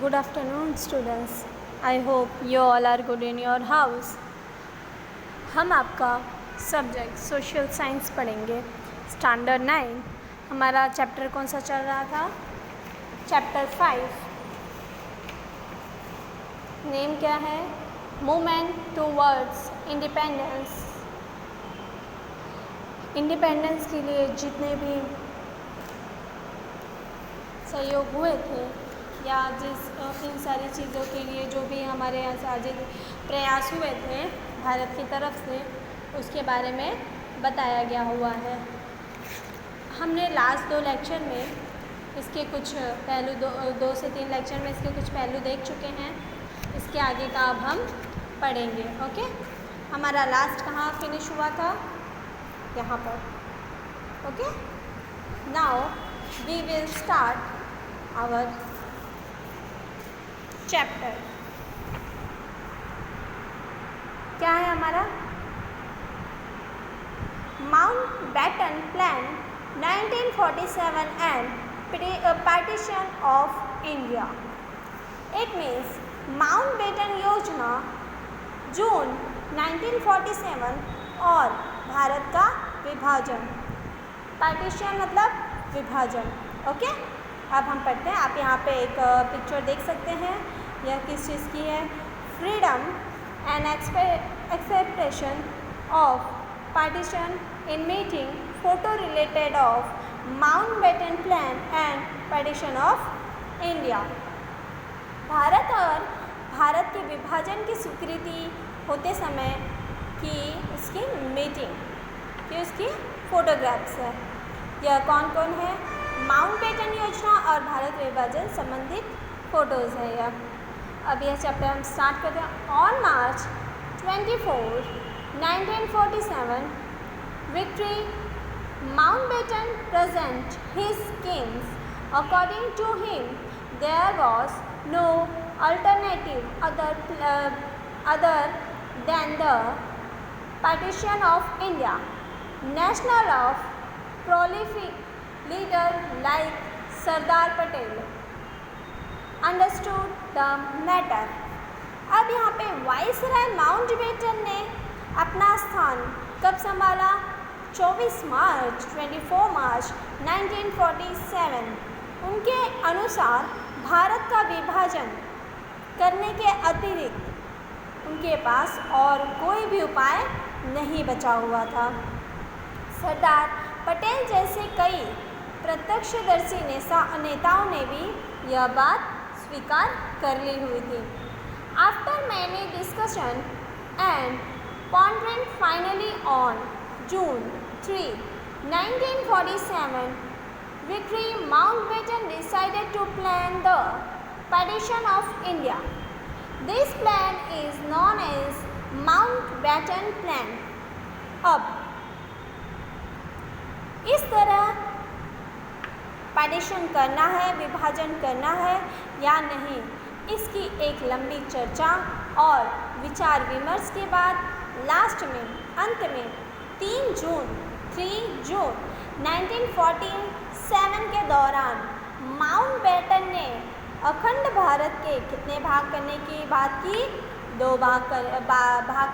Good afternoon students. I hope you all are good in your house. हम आपका subject social science पढ़ेंगे standard 9। हमारा chapter कौन सा चल रहा था? चैप्टर 5। नेम क्या है? Movement towards independence. इंडिपेंडेंस के लिए जितने भी सहयोग हुए थे या इन सारी चीज़ों के लिए जो भी हमारे यहाँ साजिद प्रयास हुए थे भारत की तरफ से, उसके बारे में बताया गया हुआ है। हमने लास्ट 2 लेक्चर में इसके कुछ पहलू दो से 3 लेक्चर में इसके कुछ पहलू देख चुके हैं। इसके आगे का अब हम पढ़ेंगे। ओके, हमारा लास्ट कहाँ फिनिश हुआ था? यहाँ पर। Okay, now we will start our chapter. क्या है हमारा? Mountbatten plan 1947 and partition of India. It means Mountbatten योजना जून 1947 और भारत का विभाजन। पार्टीशन मतलब विभाजन। ओके, अब हम पढ़ते हैं। आप यहाँ पे एक पिक्चर देख सकते हैं। यह किस चीज़ की है? Freedom and acceptation of partition in meeting photo related of Mountbatten plan and partition of India. Bharat के विभाजन की स्वीकृति होते समय की उसकी मीटिंग की उसकी फोटोग्राफ्स है। यह कौन कौन है? माउंटबेटन योजना और भारत विभाजन संबंधित फोटोज़ है यह। अब यह चैप्टर हम स्टार्ट करते हैं। On March 24, 1947 victory Mountbatten present his kings. According to him there was no alternative other than the partition of India. National of prolific leader like Sardar Patel understood the matter. अब यहाँ पे viceroy Mountbatten ने अपना स्थान कब संभाला? 24 मार्च 1947। उनके अनुसार भारत का विभाजन करने के अतिरिक्त उनके पास और कोई भी उपाय नहीं बचा हुआ था। सरदार पटेल जैसे कई प्रत्यक्षदर्शी नेताओं ने भी यह बात स्वीकार कर ली हुई थी। After many discussion and pondering finally on June 3, 1947 victory Mountbatten decided to plan the partition of India. This plan is known as Mountbatten Plan. अब इस तरह पार्टीशन करना है, विभाजन करना है या नहीं, इसकी एक लंबी चर्चा और विचार विमर्श के बाद लास्ट में अंत में 3 जून 1947 के दौरान माउंटबेटन ने अखंड भारत के कितने भाग करने की बात की? 2 भाग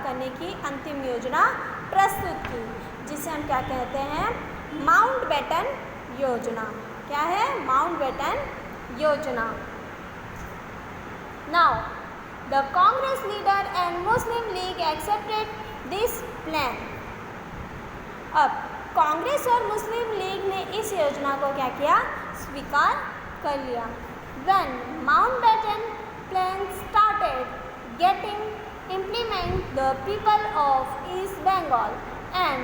करने की अंतिम योजना प्रस्तुत की, जिसे हम क्या कहते हैं? माउंटबेटन योजना। क्या है? माउंटबेटन योजना। Now the Congress leader and Muslim league accepted this plan. अब कांग्रेस और मुस्लिम लीग ने इस योजना को क्या किया? स्वीकार कर लिया। When Mountbatten plan started getting implemented, the people of East Bengal and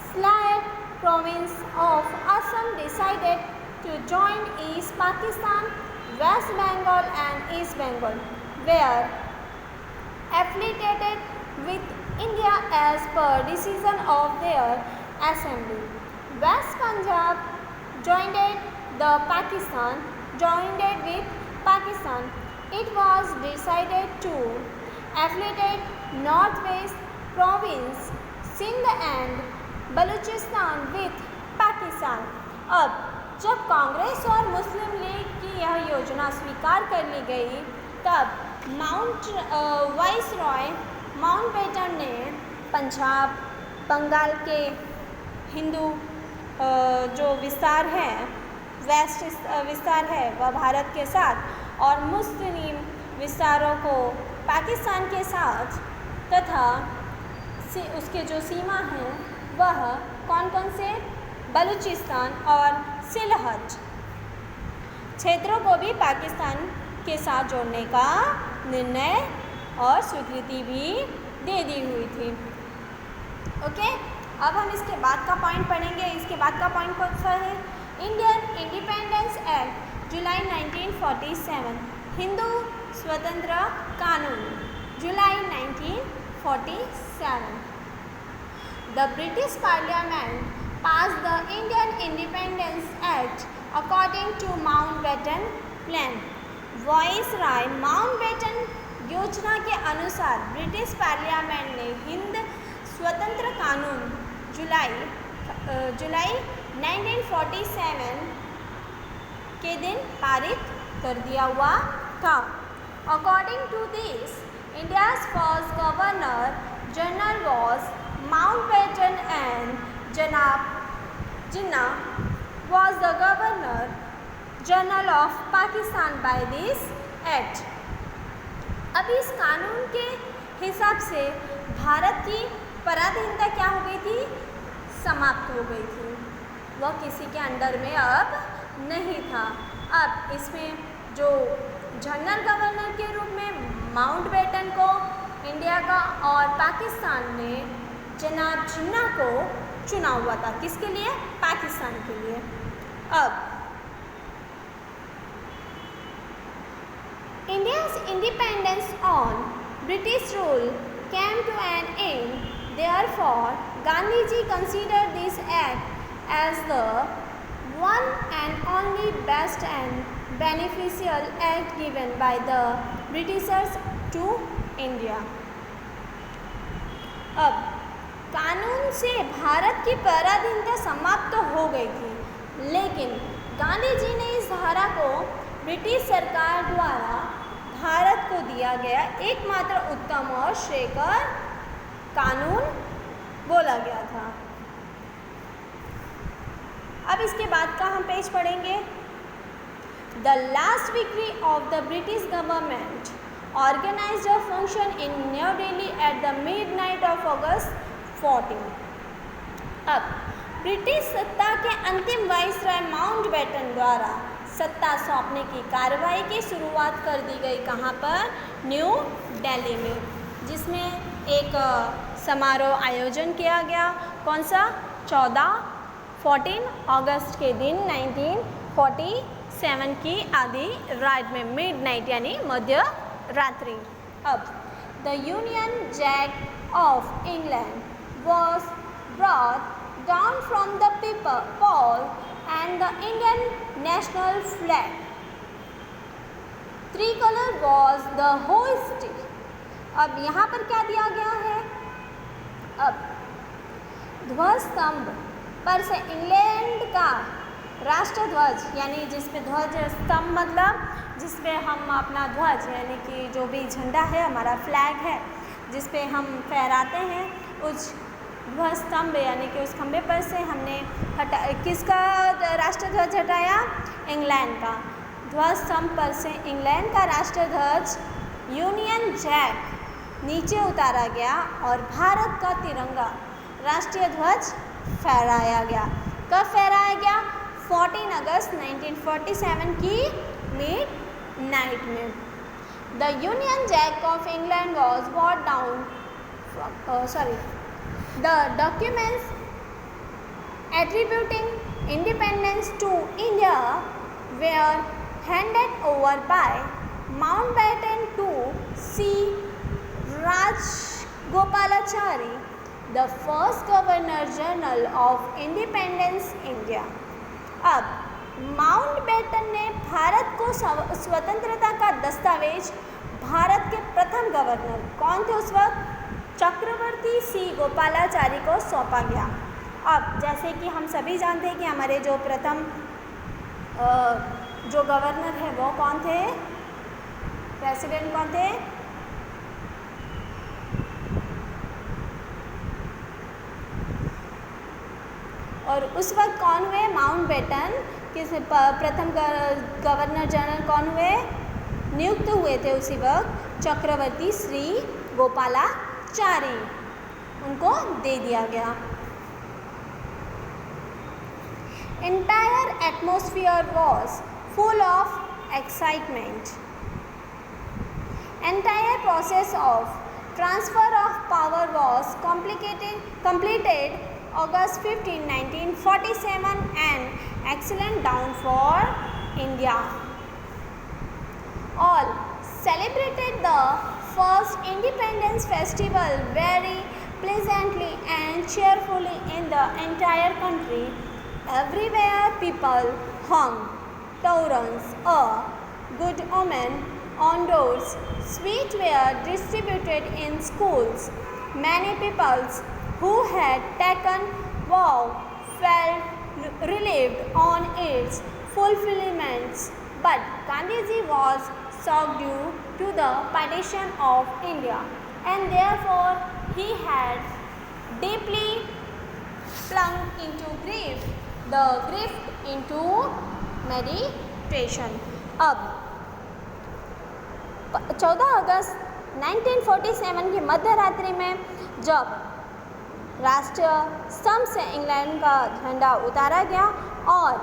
Sylhet province of Assam decided to join East Pakistan. West Bengal and East Bengal were affiliated with India as per decision of their assembly. West Punjab joined with Pakistan. It was decided to affiliate Northwest province Sindh and Balochistan with Pakistan. अब जब कांग्रेस और मुस्लिम league की यह योजना स्वीकार कर ली गई, तब वाइसरॉय माउंटबेटन ने पंजाब, बंगाल के हिंदू जो विस्तार है, वेस्ट विस्तार है, वह भारत के साथ और मुस्लिम विस्तारों को पाकिस्तान के साथ तथा उसके जो सीमा हैं वह कौन कौन से बलूचिस्तान और सिलहट क्षेत्रों को भी पाकिस्तान के साथ जोड़ने का निर्णय और स्वीकृति भी दे दी हुई थी। ओके, अब हम इसके बाद का पॉइंट पढ़ेंगे। इसके बाद का पॉइंट कौन सा है? इंडियन इंडिपेंडेंस एक्ट जुलाई 1947, हिंदू स्वतंत्र कानून जुलाई 1947। The British Parliament passed the Indian Independence Act according to Mountbatten Plan. Viceroy Mountbatten योजना के अनुसार ब्रिटिश पार्लियामेंट ने हिंद स्वतंत्र कानून जुलाई 1947 के दिन पारित कर दिया हुआ था। According to this, India's first Governor General was Mountbatten and Jinnah was the Governor General of Pakistan by this Act. अब इस कानून के हिसाब से भारत की पराधीनता क्या हो गई थी? समाप्त हो गई थी। वह किसी के अंडर में अब नहीं था। अब इसमें जो जनरल गवर्नर के रूप में माउंटबेटन को इंडिया का और पाकिस्तान ने जनाब जिन्ना को चुना हुआ था। किसके लिए? पाकिस्तान के लिए। अब India's independence on British rule came to an end. Therefore, Gandhiji considered this act as the one and only best and beneficial act given by the Britishers to India. अब कानून से भारत की पराधीनता समाप्त हो गई थी, लेकिन गांधी जी ने इस धारा को ब्रिटिश सरकार द्वारा भारत को दिया गया एकमात्र उत्तम और श्रेयस्कर कानून बोला गया था। अब इसके बाद का हम पेज पढ़ेंगे। The last victory of the British government organised a function in new Delhi at the midnight of August 14। अब ब्रिटिश सत्ता के अंतिम वाइसराय माउंटबेटन द्वारा सत्ता सौंपने की कार्रवाई की शुरुआत कर दी गई। कहाँ पर? न्यू दिल्ली में, जिसमें एक समारोह आयोजन किया गया। कौन सा? 14 अगस्त के दिन 1947 की आधी रात में, मिडनाइट यानी मध्य रात्रि। अब the Union Jack of England was brought down from the pole and the Indian national flag tricolor was the hoisted. अब यहाँ पर क्या दिया गया है? अब ध्वज स्तंभ पर से इंग्लैंड का राष्ट्र ध्वज, यानी जिसमें ध्वज स्तंभ मतलब जिसपे हम अपना ध्वज यानी कि जो भी झंडा है हमारा फ्लैग है जिसपे हम फहराते हैं, उस ध्वज स्तंभ यानी कि उस खंभे पर से हमने किसका राष्ट्र ध्वज हटाया? इंग्लैंड का। ध्वज स्तंभ पर से इंग्लैंड का राष्ट्र ध्वज यूनियन जैक नीचे उतारा गया और भारत का तिरंगा राष्ट्रीय ध्वज फहराया गया। कब फहराया गया? 14 अगस्त 1947 की मिडनाइट में। The Union Jack of England was brought down The documents attributing independence to India were handed over by Mountbatten to C. Rajagopalachari, the first Governor General of Independence India. अब माउंटबेटन ने भारत को स्वतंत्रता का दस्तावेज भारत के प्रथम governor कौन थे उस वक्त? चक्रवर्ती सी गोपालाचारी को सौंपा गया। अब जैसे कि हम सभी जानते हैं कि हमारे जो प्रथम जो गवर्नर है वो कौन थे, प्रेसिडेंट कौन थे, और उस वक्त कौन हुए, माउंटबेटन किस प्रथम गवर्नर जनरल कौन हुए, नियुक्त हुए थे उसी वक्त चक्रवर्ती श्री गोपालाचारी, उनको दे दिया गया। Entire atmosphere was full of excitement. Entire process of transfer of power was completed August 15, 1947, an excellent dawn for India. All celebrated the first Independence Festival very pleasantly and cheerfully in the entire country. Everywhere people hung torans, a good omen, on doors. Sweets were distributed in schools. Many people who had taken vow felt relieved on its fulfillment. But Gandhiji was shocked due to the partition of India, and therefore he had deeply plunged into grief. The grief into meditation. अब 14 अगस्त 1947 की मध्य रात्रि में जब राष्ट्रीय स्तंभ से England का झंडा उतारा गया और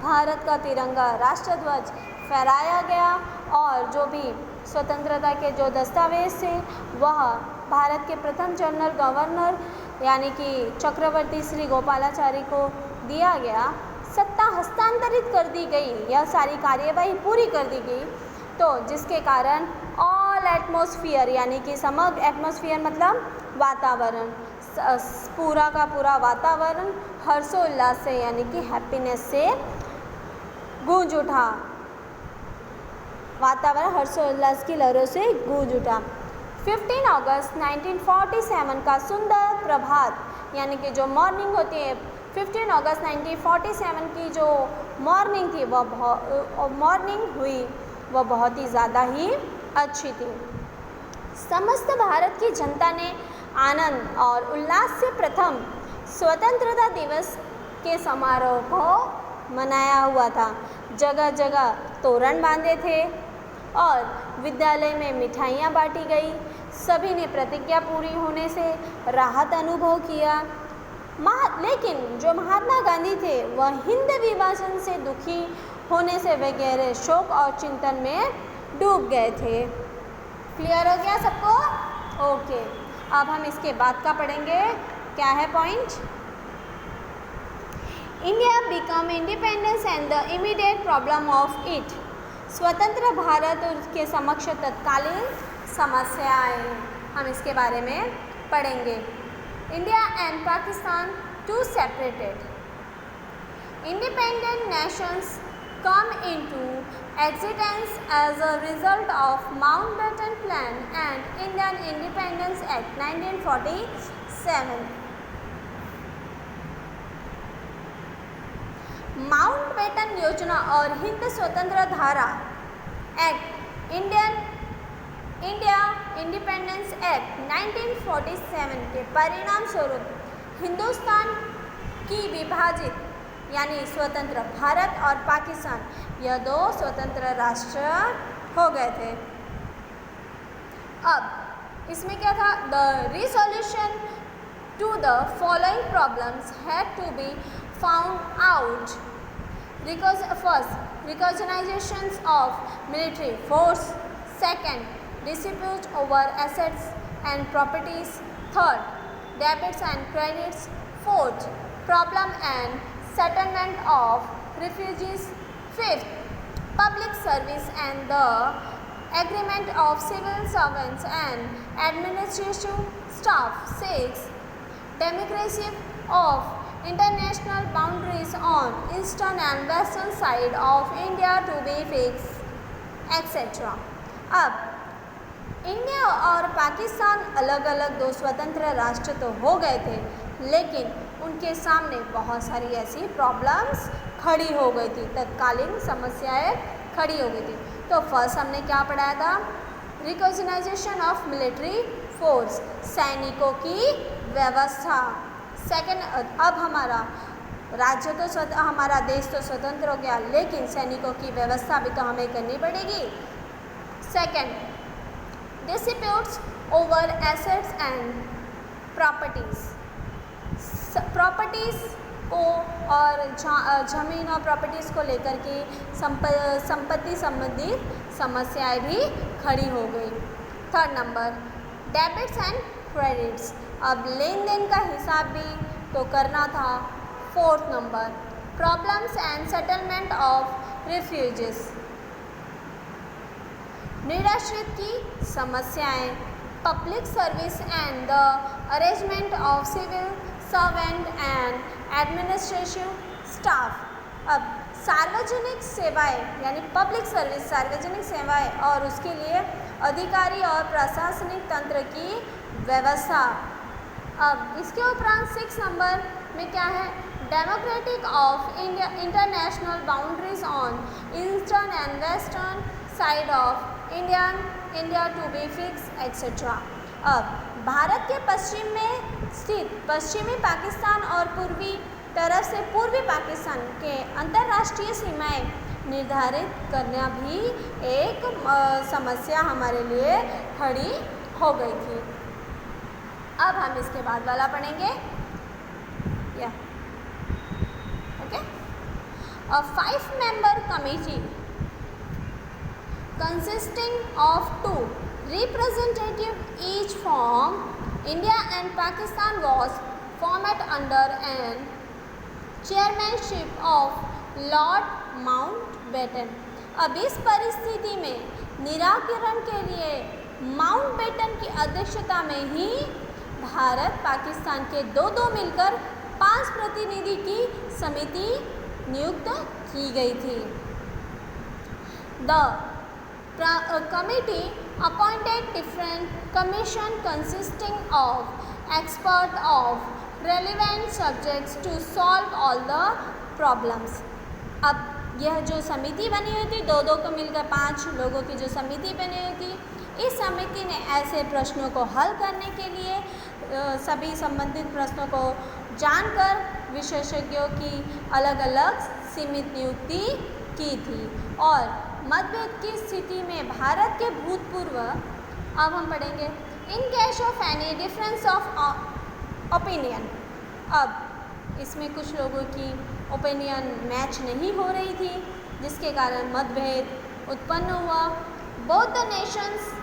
भारत का तिरंगा राष्ट्रध्वज फहराया गया और जो भी स्वतंत्रता के जो दस्तावेज थे वह भारत के प्रथम जनरल गवर्नर यानी कि चक्रवर्ती श्री गोपालाचारी को दिया गया, सत्ता हस्तांतरित कर दी गई, यह सारी कार्यवाही पूरी कर दी गई, तो जिसके कारण ऑल एटमॉस्फेयर यानी कि समग्र एटमॉस्फेयर मतलब वातावरण, पूरा का पूरा वातावरण हर्षोल्लास से यानी कि हैप्पीनेस से गूंज उठा, वातावरण हर्षोल्लास की लहरों से गूंज उठा। 15 अगस्त 1947 का सुंदर प्रभात यानी कि जो मॉर्निंग होती है, 15 अगस्त 1947 की जो मॉर्निंग थी वह मॉर्निंग हुई वह बहुत ही ज़्यादा ही अच्छी थी। समस्त भारत की जनता ने आनंद और उल्लास से प्रथम स्वतंत्रता दिवस के समारोह को मनाया हुआ था। जगह जगह तोरण बांधे थे और विद्यालय में मिठाइयाँ बांटी गई। सभी ने प्रतिज्ञा पूरी होने से राहत अनुभव किया। लेकिन जो महात्मा गांधी थे वह हिंद विभाजन से दुखी होने से वे गहरे शोक और चिंतन में डूब गए थे। क्लियर हो गया सबको? ओके, अब हम इसके बाद का पढ़ेंगे। क्या है point? India become independence and the immediate problem of it. स्वतंत्र भारत और उसके समक्ष तत्कालीन समस्याएं, हम इसके बारे में पढ़ेंगे। India and Pakistan to separated. Independent nations come into existence as a result of Mountbatten Plan and Indian Independence Act 1947. Mountbatten योजना और हिंद स्वतंत्र धारा एक्ट इंडिया इंडिपेंडेंस एक्ट 1947 के परिणाम स्वरूप हिंदुस्तान की विभाजित यानी स्वतंत्र भारत और पाकिस्तान यह दो स्वतंत्र राष्ट्र हो गए थे। अब इसमें क्या था? The resolution to the following problems had to be found out. First, recognisation of military force. Second, dispute over assets and properties. Third, debits and credits. Fourth, problem and settlement of refugees. Fifth, public service and the agreement of civil servants and administrative staff. Sixth, democracy of international boundaries on eastern and western side of India to be fixed, etc. अब India और पाकिस्तान अलग अलग दो स्वतंत्र राष्ट्र तो हो गए थे, लेकिन उनके सामने बहुत सारी ऐसी प्रॉब्लम्स खड़ी हो गई थी, तत्कालीन समस्याएं खड़ी हो गई थी। तो फर्स्ट हमने क्या पढ़ाया था, रिकॉग्नाइजेशन ऑफ मिलिट्री फोर्स, सैनिकों की व्यवस्था। सेकंड, अब हमारा राज्य तो हमारा देश तो स्वतंत्र हो गया, लेकिन सैनिकों की व्यवस्था भी तो हमें करनी पड़ेगी। Second, disputes over assets and properties, properties को और जमीन और प्रॉपर्टीज़ को लेकर के संपत्ति संबंधी समस्याएं भी खड़ी हो गई। Third number, debits and credits, अब लेन देन का हिसाब भी तो करना था। Fourth number, problems and settlement of refugees, निराश्रित की समस्याएं, public service and the arrangement of civil servant and administrative staff. अब सार्वजनिक सेवाएं यानी पब्लिक सर्विस, सार्वजनिक सेवाएं और उसके लिए अधिकारी और प्रशासनिक तंत्र की व्यवस्था। अब इसके उपरांत 6 नंबर में क्या है, democratic of India, international boundaries on eastern and western side of India to be fix etcetera. अब भारत के पश्चिम में स्थित पश्चिमी पाकिस्तान और पूर्वी तरफ से पूर्वी पाकिस्तान के अंतर्राष्ट्रीय सीमाएं निर्धारित करना भी एक समस्या हमारे लिए खड़ी हो गई थी। अब हम इसके बाद वाला पढ़ेंगे, या okay. A 5-member committee consisting of 2 representatives each from India and Pakistan was formed under an chairmanship of Lord Mountbatten। अब इस परिस्थिति में निराकरण के लिए माउंटबेटन की अध्यक्षता में ही भारत पाकिस्तान के दो मिलकर 5 प्रतिनिधि की समिति नियुक्त की गई थी। The committee appointed different commission consisting of experts of relevant subjects to solve all the problems। अब यह जो समिति बनी हुई थी, दो को मिलकर 5 लोगों की जो समिति बनी हुई थी, इस समिति ने ऐसे प्रश्नों को हल करने के लिए सभी संबंधित प्रश्नों को जानकर विशेषज्ञों की अलग अलग सीमित नियुक्ति की थी। और मतभेद की स्थिति में भारत के भूतपूर्व, अब हम पढ़ेंगे, in case of any difference of opinion. अब इसमें कुछ लोगों की ओपिनियन मैच नहीं हो रही थी, जिसके कारण मतभेद उत्पन्न हुआ। Both the Nations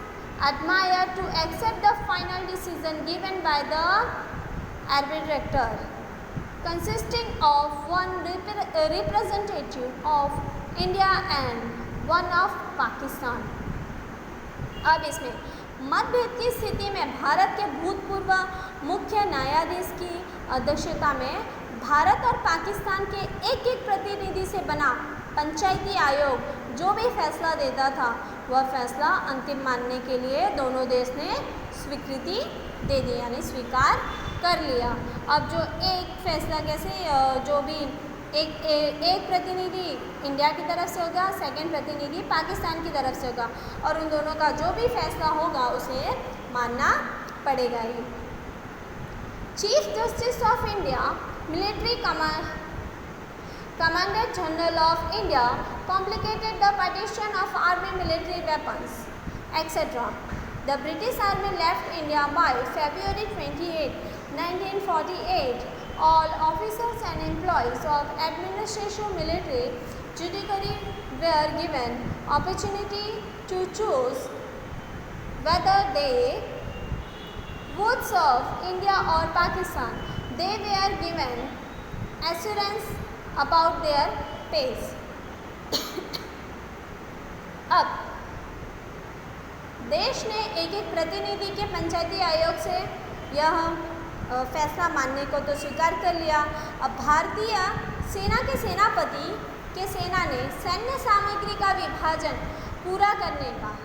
admire to accept the final decision given by the arbitrator consisting of 1 representative of India and 1 of Pakistan। अब इसमें मतभेद की स्थिति में भारत के भूतपूर्व मुख्य न्यायाधीश की अध्यक्षता में भारत और पाकिस्तान के एक प्रतिनिधि से बना पंचायती आयोग जो भी फैसला देता था, वह फैसला अंतिम मानने के लिए दोनों देश ने स्वीकृति दे दी, यानी स्वीकार कर लिया। अब जो एक फैसला कैसे, जो भी एक प्रतिनिधि इंडिया की तरफ से होगा, सेकंड प्रतिनिधि पाकिस्तान की तरफ से होगा, और उन दोनों का जो भी फैसला होगा उसे मानना पड़ेगा ही। Chief justice of India, military Commander General of India complicated the partition of army, military weapons, etc. The British Army left India by February 28, 1948. All officers and employees of administration, military, judiciary were given opportunity to choose whether they would serve India or Pakistan. They were given assurance about their pays। अब देश ने एक प्रतिनिधि के पंचायती आयोग से यह फैसला मानने को तो स्वीकार कर लिया। अब भारतीय सेना के सेनापति के सेना ने सैन्य सामग्री का विभाजन पूरा करने का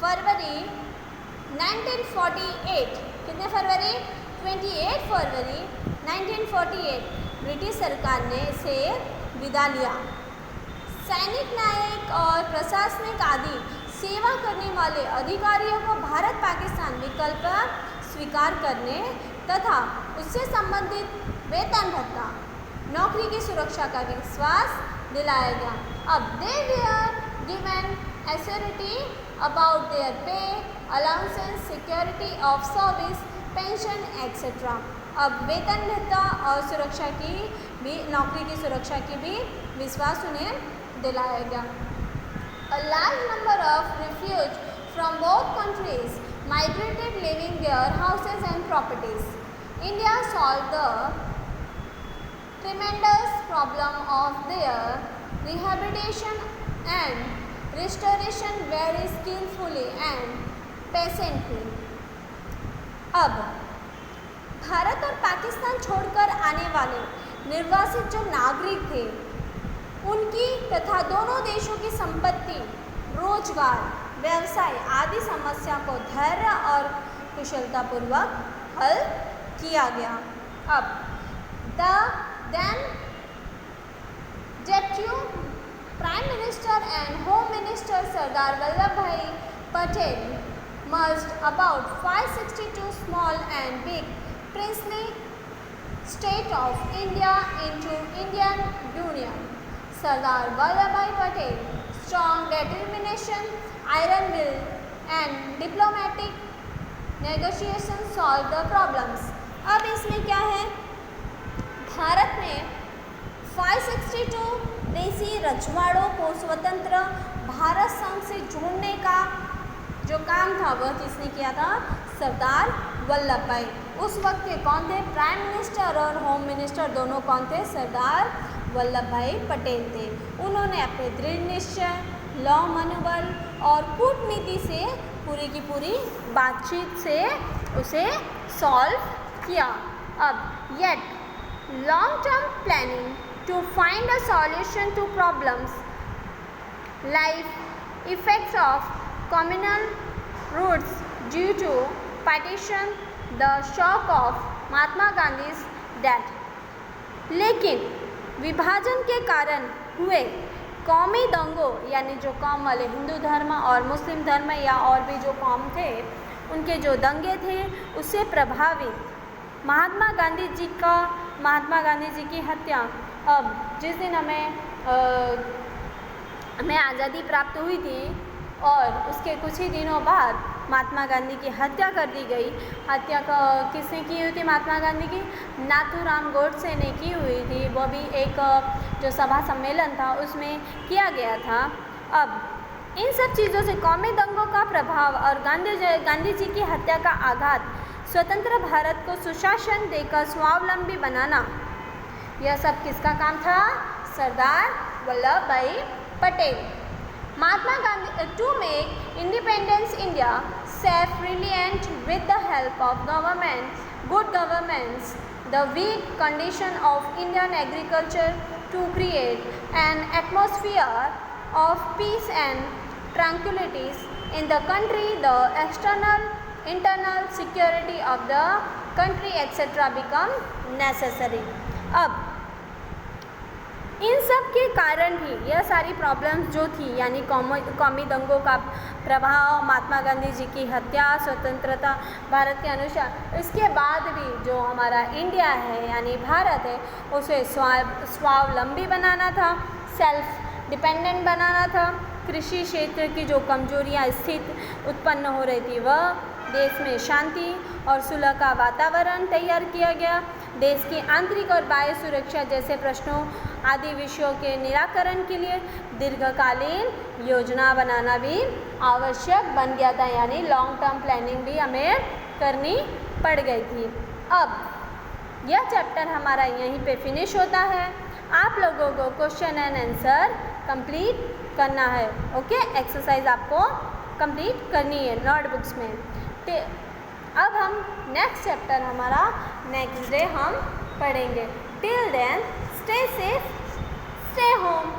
फरवरी 1948, कितने फरवरी, 28 फरवरी 1948 ब्रिटिश सरकार ने इसे विदा लिया। सैनिक, नायक और प्रशासनिक आदि सेवा करने वाले अधिकारियों को भारत पाकिस्तान विकल्प स्वीकार करने तथा उससे संबंधित वेतन भत्ता, नौकरी की सुरक्षा का विश्वास दिलाया गया। अब they were given assurity about their pay, allowances, security of service, pension etcetera. अब वेतन भत्ता और सुरक्षा की भी, नौकरी की सुरक्षा की भी विश्वास उन्हें दिलाया गया। A large number of refugees from both countries migrated, leaving their houses and properties. India solved the tremendous problem of their rehabilitation and restoration very skillfully and patiently. अब भारत और पाकिस्तान छोड़कर आने वाले निर्वासित जो नागरिक थे उनकी तथा दोनों देशों की संपत्ति, रोजगार, व्यवसाय आदि समस्या को धैर्य और कुशलतापूर्वक हल किया गया। अब then Deputy Prime Minister and Home Minister Sardar Vallabhbhai Patel merged about 562 small and big princely states of India into Indian Union. Sardar Vallabhbhai Patel's strong determination, iron will and diplomatic negotiations solved the problems. अब इसमें क्या है, भारत में 562 देशी रजवाड़ों को स्वतंत्र भारत संघ से जोड़ने का जो काम था वह किसने किया था, सरदार वल्लभ भाई। उस वक्त के कौन थे, प्राइम मिनिस्टर और होम मिनिस्टर दोनों कौन थे, सरदार वल्लभ भाई पटेल थे। उन्होंने अपने दृढ़ निश्चय, लौ मनोबल और कूटनीति से पूरी की पूरी बातचीत से उसे सॉल्व किया। अब yet long term planning to find a solution to problems like effects of communal roots due to partition, the shock of Mahatma Gandhi's death। लेकिन विभाजन के कारण हुए कौमी दंगों, यानी जो कौम वाले हिंदू धर्म और मुस्लिम धर्म या और भी जो कौम थे उनके जो दंगे थे उससे प्रभावित महात्मा गांधी जी की हत्या। अब जिस दिन हमें आज़ादी प्राप्त हुई थी और उसके कुछ ही दिनों बाद महात्मा गांधी की हत्या कर दी गई। हत्या किसने की हुई थी महात्मा गांधी की, नाथूराम गोडसे ने की हुई थी। वो भी एक जो सभा सम्मेलन था उसमें किया गया था। अब इन सब चीज़ों से कौमी दंगों का प्रभाव और गांधी जी की हत्या का आघात, स्वतंत्र भारत को सुशासन देकर स्वावलंबी बनाना, यह सब किसका काम था, Sardar Vallabh Bhai Patel. Mahatma Gandhi to make independence India self reliant with the help of government, good governance, the weak condition of Indian agriculture to create an atmosphere of peace and tranquilities in the country, the external internal security of the country etcetera become necessary. अब इन सब के कारण भी यह सारी problems जो थी, यानी कौमी दंगों का प्रभाव, महात्मा गांधी जी की हत्या, स्वतंत्रता भारत के अनुसार, इसके बाद भी जो हमारा इंडिया है यानी भारत है उसे स्वावलंबी बनाना था, सेल्फ डिपेंडेंट बनाना था। कृषि क्षेत्र की जो कमजोरियां स्थित उत्पन्न हो रही थी वह देश में शांति और सुलह का वातावरण तैयार किया गया। देश की आंतरिक और बाह्य सुरक्षा जैसे प्रश्नों आदि विषयों के निराकरण के लिए दीर्घकालीन योजना बनाना भी आवश्यक बन गया था, यानी लॉन्ग टर्म प्लानिंग भी हमें करनी पड़ गई थी। अब यह चैप्टर हमारा यहीं पे फिनिश होता है। आप लोगों को क्वेश्चन एंड आंसर कंप्लीट करना है। ओके, एक्सरसाइज आपको कंप्लीट करनी है नोटबुक्स में। अब हम नेक्स्ट चैप्टर हमारा नेक्स्ट डे हम पढ़ेंगे। Till then stay safe, stay home.